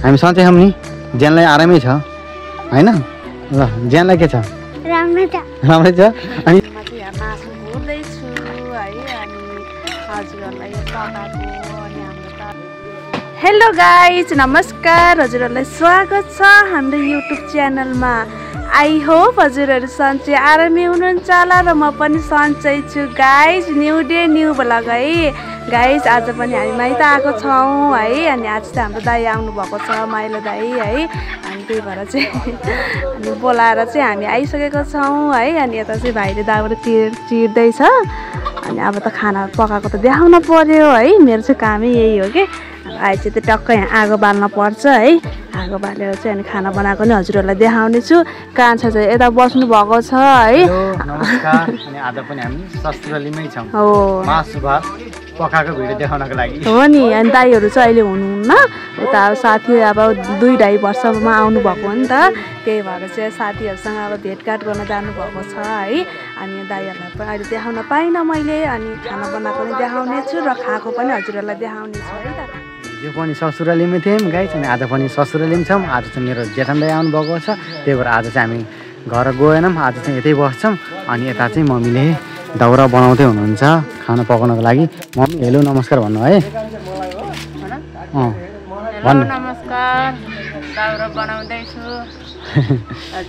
हामी सन्चै छौँ नि ज्यानलाई आरामै छ हैन ल ज्यानलाई के छ राम्रै छ राम्रै छ अनि म चाहिँ यहाँ मासु भर्दैछु है अनि हजुरहरूलाई पकाएको अनि हाम्रो त हेलो गाइज नमस्कार हजुरहरूलाई स्वागत छ हाम्रो युट्युब च्यानलमा आई होप हजुरहरू सन्चै आरामै हुनुहुन्छ होला र म पनि सन्चै छु guys new day new blog है गाइज आज पनि हामी माइत आएको छौँ है अनि आज चाहिँ हाम्रो दाइ आउनुभएको छ माइलो दाइ है अनि त्यही भएर चाहिँ अनि बोलाएर चाहिँ हामी आइसकेको छौँ है अनि यता चाहिँ भाइले दाबाट चिर्दैछ अनि अब त खाना पकाएको त देखाउन पर्यो है मेरो चाहिँ कामै यही हो कि अहिले चाहिँ त्यो टक्कै यहाँ आगो बाल्न पर्छ है आगो बालेर चाहिँ अनि खाना बनाएको नि हजुरहरूलाई देखाउने छु कान्छा चाहिँ यता बस्नु भएको छ है नमस्कार अनि आज पनि हामी ससुरालीमै छौँ हो मासु भात पकाएको भिडियो देखाउनको लागि हो नि अनि दाइहरू चाहिँ अहिले हुनुहुन्न उता अब साथी अब 2-2.5 वर्षमा आउनुभएको हो नि त त्यही भएर चाहिँ साथीहरूसँग अब भेटघाट गर्न जानुभएको छ है अनि दाइहरूलाई पनि अहिले देखाउन पाइनँ मैले अनि खाना बनाएको पनि देखाउने छु र खाएको पनि हजुरहरूलाई देखाउने छु है त यो पनि ससुरालीमै थियौँ गाइस अनि आज पनि ससुरालीमै छौँ आज चाहिँ मेरो जेठन दाइ आउनुभएको छ त्यही भएर आज चाहिँ हामी घर गएनौँ आज चाहिँ यतै बस्छौँ अनि यता चाहिँ मम्मीले दाउरा बनाउँदै हुनुहुन्छ खाना पकाउनको लागि मम्मी हेलो नमस्कार भन्नु है भन्नु नमस्कार दाउरा बनाउँदैछु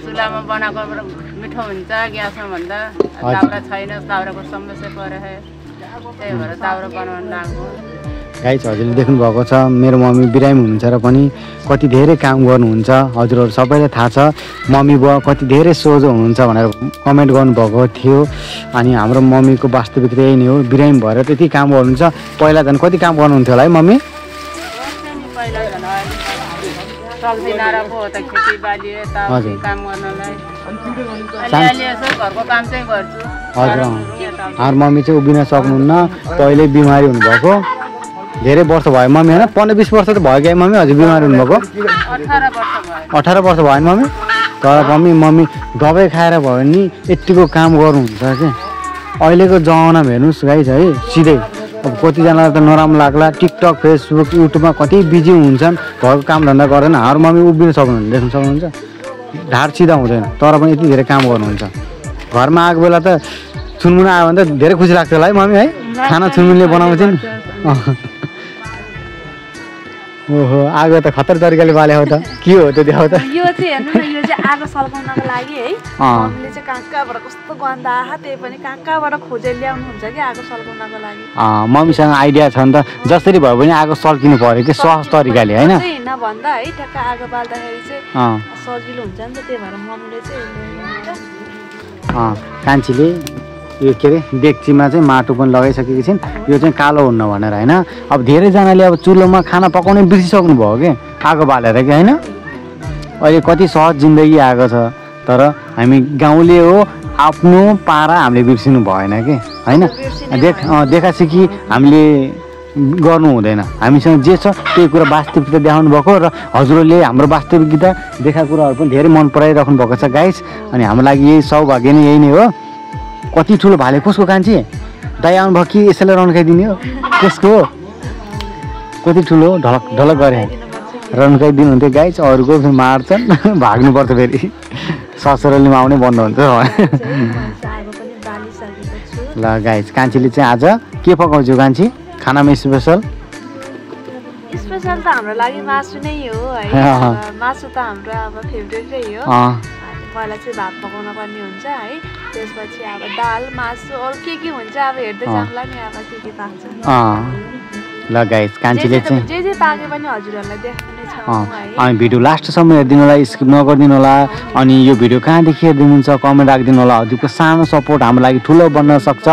चुलामा बनाएको मिठो हुन्छ ग्यासमा भन्दा दाउरा छैन दाउराको समस्या परेको त्यही भएर दाउरा बनाउन लाग्यो गाइस हजुरले देख्नु भएको छ मेरो मम्मी बिरामी हुनुहुन्छ र पनि कति धेरै काम गर्नुहुन्छ हजुरहरू सबैलाई थाहा छ मम्मी बुवा कति धेरै सोझो हुनुहुन्छ भनेर कमेन्ट गर्नुभएको थियो अनि हाम्रो मम्मीको वास्तविकता यही नै हो बिरामी भएर त्यति काम गर्नुहुन्छ पहिला झन् कति काम गर्नुहुन्थ्यो होला है मम्मी पहिला झन् सक्दिनँ र पो त खेतीबाली यताउति काम गर्नलाई अलिअलि यसो घरको काम चाहिँ गर्छु हजुर हाम्रो मम्मी चाहिँ उभिन सक्नुहुन्न पहिल्यै बिमारी हुनुभएको धेरै वर्ष भयो मम्मी होइन 15-20 वर्ष त भयो क्या मम्मी हजुर बिमारी हुनुभएको 18 वर्ष भयो नि मम्मी तर मम्मी दबाई खाएर भयो नि यतिको काम गर्नुहुन्छ कि अहिलेको जमानामा हेर्नुहोस् गाइस है सिधै अब कतिजनालाई त नराम्रो लाग्ला टिकटक फेसबुक युट्युबमा कति बिजी हुन्छन् घरको काम धन्दा गर्दैन हाम्रो मम्मी उभिन सक्नुहुन्छ देख्न सक्नुहुन्छ ढाड सिधा हुँदैन तर पनि यति धेरै काम गर्नुहुन्छ घरमा आएको बेला त छुनमुन आयो भने त धेरै खुसी लाग्छ होला है मम्मी है खाना छुनमुनले बनाउँछ नि ओहो आगो त खतर तरिकाले बाले हो त के हो त्यो देखाउ त यो चाहिँ हेर्नु न यो चाहिँ आगो सल्काउनको लागि है मम्मीले चाहिँ कहाँबाट कस्तो गन्ध आहा त्यही पनि कहाँबाट खोजेर ल्याउनुहुन्छ कि आगो सल्काउनको लागि मम्मीसँग आइडिया छ नि त जसरी भयो भने आगो सल्किनु पर्यो कि सहज तरिकाले होइन भन्दा है ठ्याक्क आगो बाल्दाखेरि चाहिँ सजिलो हुन्छ नि त त्यही भएर मम्मीले चाहिँ कान्छीले यो के अरे डेक्चीमा चाहिँ माटो पनि लगाइसकेकी छिन् यो चाहिँ कालो हुन्न भनेर होइन अब धेरैजनाले अब चुलोमा खाना पकाउनै बिर्सिसक्नु भयो कि आगो बालेर कि होइन अहिले कति सहज जिन्दगी आएको छ तर हामी गाउँले हो आफ्नो पारा हामीले बिर्सिनु भएन कि होइन देखासिखी हामीले गर्नु हुँदैन हामीसँग जे छ त्यही कुरा वास्तविकता देखाउनु भएको र हजुरहरूले हाम्रो वास्तविकता देखाएको कुराहरू पनि धेरै मन पराइराख्नु भएको छ गाइस अनि हाम्रो लागि यही सौभाग्य नै यही नै हो कति ठुलो भाले कसको कान्छी दाइ आउनुभयो कि यसैलाई रन्काइदिने हो कसको हो कति ठुलो ढलक ढलक गरे रन्काइदिनु हुन्थ्यो गाइस अरूको मार्छन् भाग्नुपर्छ फेरि ससुरालीमा आउनै बन्द हुन्छ ल गाइस कान्छीले चाहिँ आज के पकाउँछु कान्छी खानामा स्पेसल त हाम्रो लागि मासु नै हो है मासु त हाम्रो अब फेभरेटै हो पहिला चाहिँ भात पकाउन पर्ने हुन्छ है त्यसपछि अब दाल मासु अरू के हुन्छ अब हेर्दै जाउँला नि अब के पाक्छ ल गाइस कान्छीले चाहिँ जे पाके पनि हजुरहरूलाई देखाउने छ अनि भिडियो लास्टसम्म हेरिदिनु होला स्किप नगरिदिनु होला अनि यो भिडियो कहाँदेखि हेरिदिनुहुन्छ कमेन्ट राखिदिनु होला हजुरको सानो सपोर्ट हाम्रो लागि ठुलो बन्न सक्छ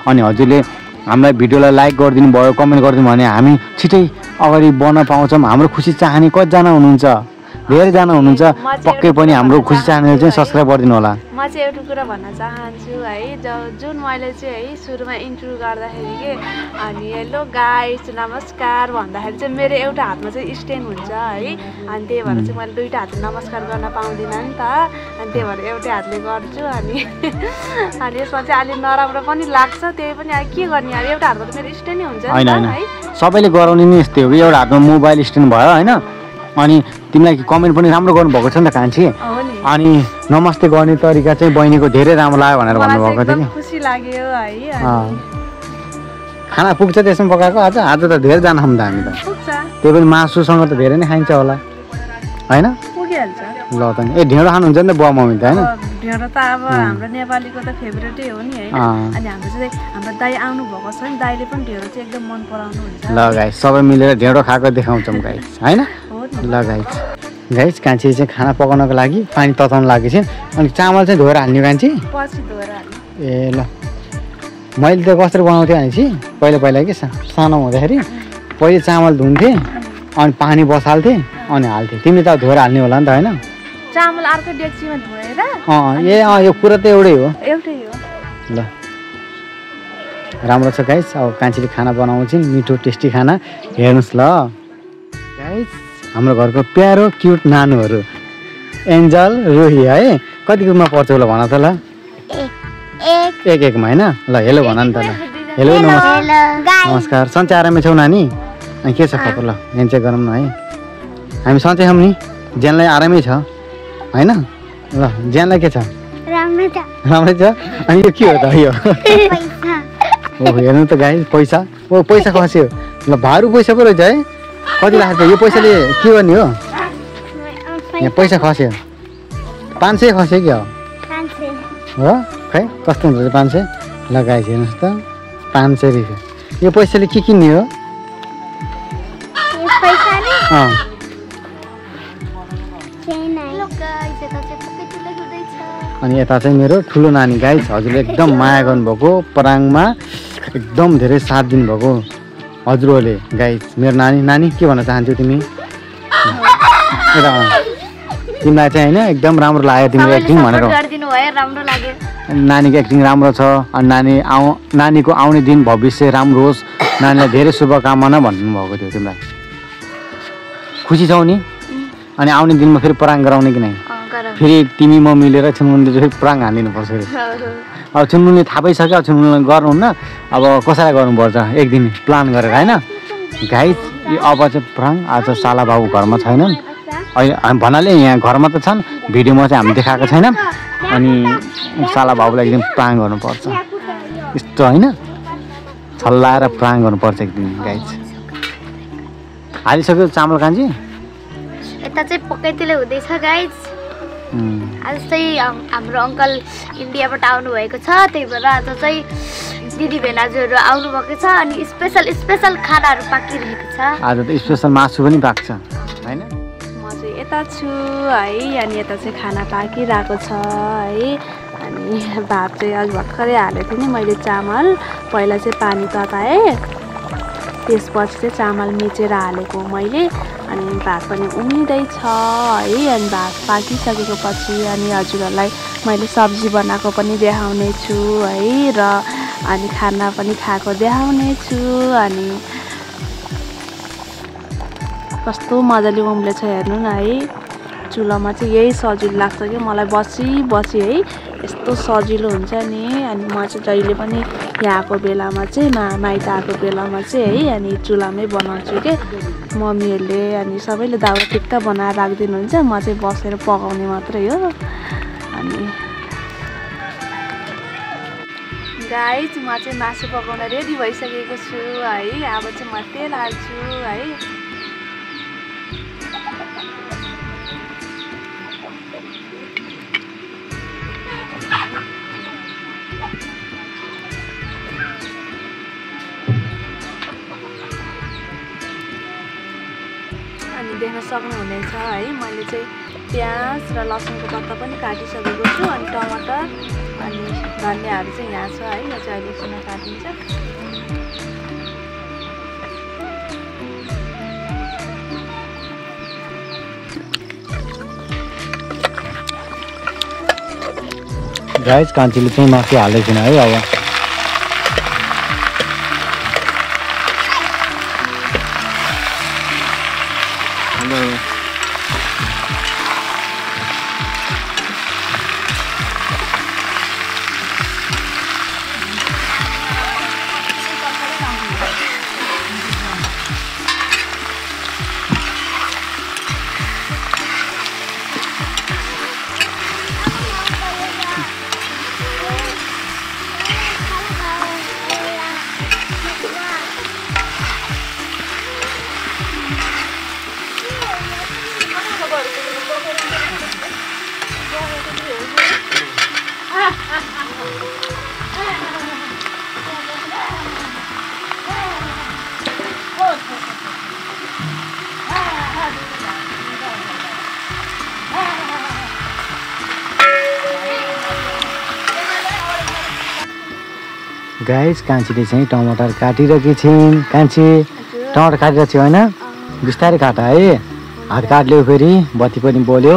अनि हजुरले हामीलाई भिडियोलाई लाइक गरिदिनु भयो कमेन्ट गरिदिनु भने हामी छिटै अगाडि बढ्न पाउँछौँ हाम्रो खुसी चाहने कतिजना हुनुहुन्छ धेरैजना हुनुहुन्छ पक्कै पनि हाम्रो खुसी च्यानल चाहिँ सब्सक्राइब गरिदिनु होला म चाहिँ एउटा कुरा भन्न चाहन्छु है जुन मैले चाहिँ है सुरुमा इन्ट्रो गर्दाखेरि के अनि हेलो गाइस नमस्कार भन्दाखेरि चाहिँ मेरो एउटा हातमा चाहिँ स्ट्यान्ड हुन्छ है अनि त्यही भएर चाहिँ मैले दुईटा हातले नमस्कार गर्न पाउँदिनँ नि त अनि त्यही भएर एउटै हातले गर्छु अनि यसमा चाहिँ अलि नराम्रो पनि लाग्छ त्यही पनि अब के गर्ने अब एउटा हातमा त मेरो स्ट्यान्डै हुन्छ नि त है सबैले गराउने नि यस्तै हो कि एउटा हातमा मोबाइल स्ट्यान्ड भयो हैन अनि तिमीलाई कमेन्ट पनि राम्रो गर्नुभएको छ नि त कान्छी हो नि अनि नमस्ते गर्ने तरिका चाहिँ बहिनीको धेरै राम्रो लाग्यो भनेर मलाई चाहिँ भन्नुभएको थियो एकदम कि खुसी लाग्यो है अनि खाना पुग्छ त्यसमा पकाएको आज त धेरैजना छौँ त हामी त पुग्छ त्यही पनि मासुसँग त धेरै नै खाइन्छ होला होइन पुगिहाल्छ ल त नि ढेँडो खानुहुन्छ नि त बुवा मम्मी त होइन ढेँडो त अब हाम्रो नेपालीको त फेभरेटै हो नि होइन अनि हाम्रो चाहिँ हाम्रो दाइ आउनु भएको छ नि दाइले पनि ढेँडो चाहिँ एकदम मन पराउनुहुन्छ ल गाइस सबै मिलेर ढेँडो खाएको देखाउँछौँ गाइस होइन हो नि ल गाइस कान्छी चाहिँ खाना पकाउनको लागि पानी तताउनु लागि चाहिँ अनि चामल चाहिँ धोएर हाल्ने कान्छी पछि धोएर हाल्नु ए ल मैले त कसरी बनाउँथेँ भनेपछि पहिला के सानो हुँदाखेरि पहिले चामल धुन्थेँ अनि पानी बसाल्थेँ अनि हाल्थेँ तिमीले त धोएर हाल्ने होला नि त होइन चामल अर्को डेक्चीमा धोएर यो कुरा त एउटै हो एउटै हो ल राम्रो छ गाइस अब कान्छीले खाना बनाउँछिन् मिठो टेस्टी खाना हेर्नुहोस् ल गाइस हाम्रो घरको प्यारो क्युट नानुहरू एन्जल रोही है कति ग्रुपमा पढ्छ होला भन त ल एकमा होइन ल हेलो भन नि त ल हेलो नमस्कार सन्चै आरामै छौ नानी अनि के छ खबर ल यहाँ चाहिँ गरौँ न है हामी सन्चै छौँ नि ज्यानलाई आरामै छ होइन ल ज्यानलाई के छ राम्रै छ अनि यो के हो त यो ओ हेर्नु त गाई पैसा पैसा खस्यो ल भारू पैसा पो रहेछ है कति लाग्छ यो पैसाले के गर्ने हो यहाँ पैसा खस्यो 500 खस्यो क्या हो खै कस्तो हुन्छ 500 लगाएछ हेर्नुहोस् त 500 रुपियाँ यो पैसाले के किन्ने हो अनि यता चाहिँ मेरो ठुलो नानी गाइस हजुरले एकदम माया गर्नुभएको पराङमा एकदम धेरै साथ दिनुभएको हजुरहरूले गाइस मेरो नानी के भन्न चाहन्छौ तिमी तिमीलाई चाहिँ होइन एकदम राम्रो लाग्यो तिमीले एक्टिङ भनेर नानीको एक्टिङ राम्रो छ अनि नानीको आउने दिन भविष्य राम्रो होस् नानीलाई धेरै शुभकामना भन्नुभएको थियो तिमीलाई खुसी छौ नि अनि आउने दिनमा फेरि पराङ गराउने कि नै फेरि तिमी म मिलेर छुनमुनले फेरि पराङ हालिदिनुपर्छ फेरि अब छुनमुनले थाहा पाइसक्यो अब छुनमुनले गर्नुहुन्न अब कसैलाई गर्नुपर्छ एक दिन प्लान गरेर होइन गाइस अब चाहिँ पराङ आज साला बाबु घरमा छैनन् अहिले भन्नाले यहाँ घरमा त छन् भिडियोमा चाहिँ हामी देखाएको छैन अनि साला बाबुलाई एकदिन प्राङ गर्नुपर्छ यस्तो होइन छल्लाएर प्राङ गर्नुपर्छ एकदिन गाइस हालिसक्यो चामल कान्छी यता चाहिँ पकाइतेले हुँदैछ गाइस आज चाहिँ हाम्रो अङ्कल इन्डियाबाट आउनुभएको छ त्यही भएर आज चाहिँ दिदी भेनाजुहरू आउनुभएको छ अनि स्पेसल खानाहरू पाकिरहेको छ आज त स्पेसल मासु पनि पाक्छ होइन म चाहिँ यता छु है अनि यता चाहिँ खाना पाकिरहेको छ है अनि भात चाहिँ अघि भर्खरै हालेको थिएँ नि मैले चामल पहिला चाहिँ पानी तताएँ त्यसपछि चाहिँ चामल मिचेर हालेको मैले अनि भात पनि उम्लिँदैछ है अनि भात पाकिसकेको पछि अनि हजुरहरूलाई मैले सब्जी बनाएको पनि देखाउने छु है र अनि खाना पनि खाएको देखाउने छु अनि कस्तो मजाले उम्लेछ हेर्नु न है चुलामा चाहिँ यही सजिलो लाग्छ कि मलाई बसी है यस्तो सजिलो हुन्छ नि अनि म चाहिँ जहिले पनि यहाँ आएको बेलामा चाहिँ माइत आएको बेलामा चाहिँ है अनि चुलामै बनाउँछु कि मम्मीहरूले अनि सबैले दाउरा ठिक्क बनाएर राखिदिनुहुन्छ म चाहिँ बसेर पकाउने मात्रै हो अनि गाइस म चाहिँ मासु पकाउन रेडी भइसकेको छु है अब चाहिँ म तेल हाल्छु है अनि देख्न सक्नुहुनेछ है मैले चाहिँ प्याज र लसुनको पत्ता पनि काटिसकेको छु अनि टमाटर अनि धनियाँहरू चाहिँ यहाँ छ है यो चाहिँ अहिले एकछिनमा काटिन्छ गाइस कान्छीले चाहिँ मासु हालेको छैन है अब गाइस कान्छीले चाहिँ टमाटर काटिरहेकी छिन्। कान्छी टमाटर काटिरहेको थियो होइन, बिस्तारै काटा है, हात काट्यो फेरि बत्ती पनि बोल्यो।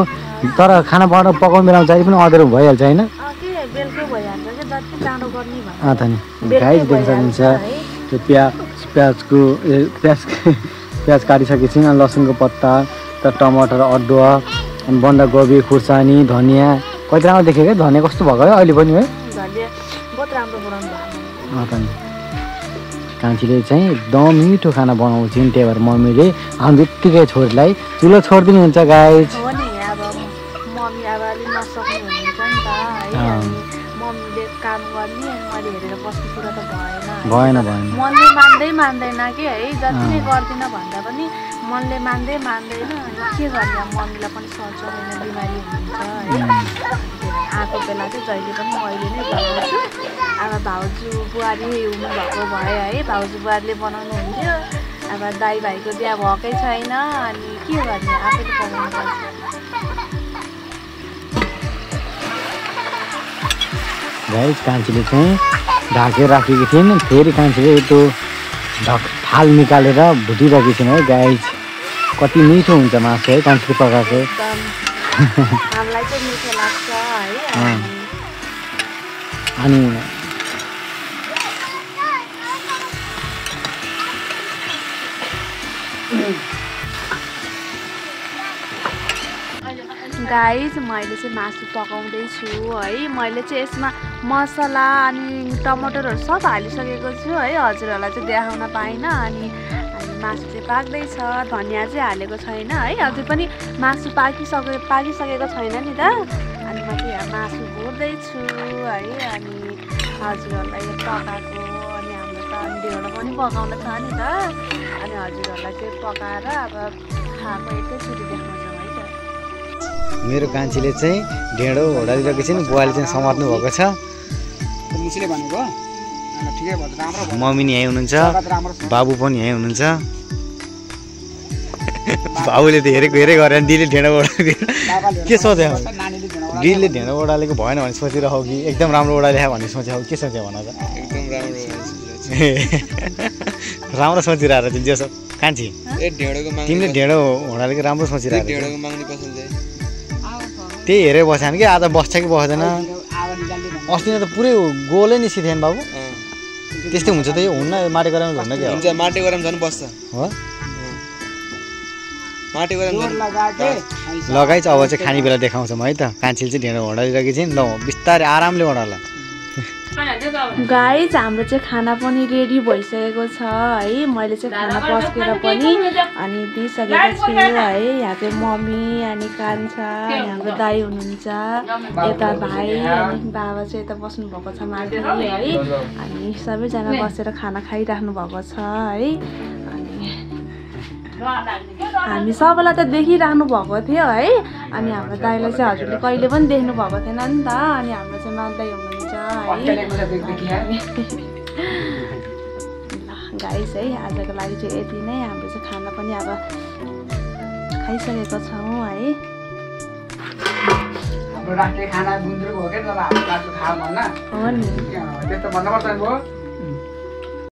तर खाना पकाउने बेलामा चाहिँ पनि अँध्यारो भइहाल्छ होइन। त नि गाइस देख्न सक्नुहुन्छ त्यो प्याज काटिसकेको छिन्। अनि लसुनको पत्ता, त टमाटर, अदुवा, अनि बन्दाकोपी, खुर्सानी, धनियाँ कति राम्रो देखेको क्या। धनियाँ कस्तो भएको है अहिले पनि है। त नि कान्छीले चाहिँ एकदम मिठो खाना बनाउँछिन्। त्यही भएर मम्मीले हाम्रो यत्तिकै छोरीलाई चुलो छोडिदिनुहुन्छ गाइस। काम गर्ने अनि मैले हेरेर बस्ने कुरा त भएन। मनले मान्दैन कि है, जति नै गर्दिनँ भन्दा पनि मनले मान्दैन। के गर्ने अब मम्मीलाई पनि सर्छ होइन, बिमारी हुनुहुन्छ है। आएको बेला चाहिँ जहिले पनि मैले नै बनाउँछु। अब भाउजू बुहारी हुनुभएको भए है, भाउजू बुहारीले बनाउनु हुन्थ्यो। अब दाइ भाइको बिहा भएकै छैन, अनि के गर्ने आफैले पकाउनु पर्छ। गाइस कान्छीले चाहिँ ढाकेर राखेकी थिइन्। फेरि कान्छीले त्यो थाल निकालेर भुटिरहेकी छिन् है गाइस। कति मिठो हुन्छ मासु है कान्छीले पकाएको। हामीलाई चाहिँ मिठो लाग्छ है। अनि गाइस मैले चाहिँ मासु पकाउँदैछु है। मैले चाहिँ यसमा मसला अनि टमाटरहरू सब हालिसकेको छु है। हजुरहरूलाई चाहिँ देखाउन पाइनँ। अनि मासु चाहिँ पाक्दैछ, धनियाँ चाहिँ हालेको छैन है। हजुर पनि मासु पाकिसकेको छैन नि त। अनि म चाहिँ यहाँ मासु भुट्दैछु है। अनि हजुरहरूलाई यो पकाएको, अनि हाम्रो त ढेँडो पनि पकाउन छ नि त। अनि हजुरहरूलाई चाहिँ पकाएर अब खाएको एकैचोटि देखाउँछौँ है त। मेरो कान्छीले चाहिँ ढेँडो ओडालिरहेको छिन्। बुवाले चाहिँ समात्नु भएको छ। मम्मी नि यहीँ हुनुहुन्छ, बाबु पनि यहीँ हुनुहुन्छ। बाबुले त हेरेको गरेर दिदीले ढेँडो ओडालेको के सोच्यो? दिदीले ढेँडो ओडालेको भएन भने सोचिरहेको कि एकदम राम्रो ओडाले भन्ने सोच्यो? के सोच्यो भन त? राम्रो सोचिरहेको तिमी जसो कान्छी। तिमीले ढेँडो ओडालेको राम्रो सोचिरहेको। त्यही हेरेर बस्छन् कि आज बस्छ कि बस्दैन। अस्ति नै त पुरै गोलै निस्किएको थिएन बाबु। त्यस्तै हुन्छ त यो हुन्न। माटे गराउनु हुन्न क्या हुन्छ। माटे गरम झन् बस्छ हो। माटे गरम लगाइ चाहिँ अब चाहिँ खाने बेला देखाउँछौँ है त। कान्छीले चाहिँ ढेँडो ओडालिरहेकी छिन्। ल बिस्तारै आरामले ओडाला। गाइस हाम्रो चाहिँ खाना पनि रेडी भइसकेको छ है। मैले चाहिँ खाना पस्केर पनि अनि दिइसकेको छु है। यहाँ चाहिँ मम्मी अनि कान्छा अनि हाम्रो दाइ हुनुहुन्छ, यता भाइ अनि बाबा चाहिँ यता बस्नु भएको छ माथि है। अनि सबैजना बसेर खाना खाइराख्नु भएको छ है। अनि हामी सबैलाई त देखिराख्नु भएको थियो है। अनि हाम्रो दाइलाई चाहिँ हजुरले कहिले पनि देख्नु भएको थिएन नि त। अनि हाम्रो चाहिँ मान्दै हुनुहुन्छ है। गाइस है आजको लागि चाहिँ यति नै। हाम्रो चाहिँ खाना पनि अब खाइसकेको छौँ है। हाम्रो राष्ट्रिय खाना गुन्द्रुक हो क्या, हाम्रो खा भन्न हो नि त्यस्तो भन्नुपर्छ नि।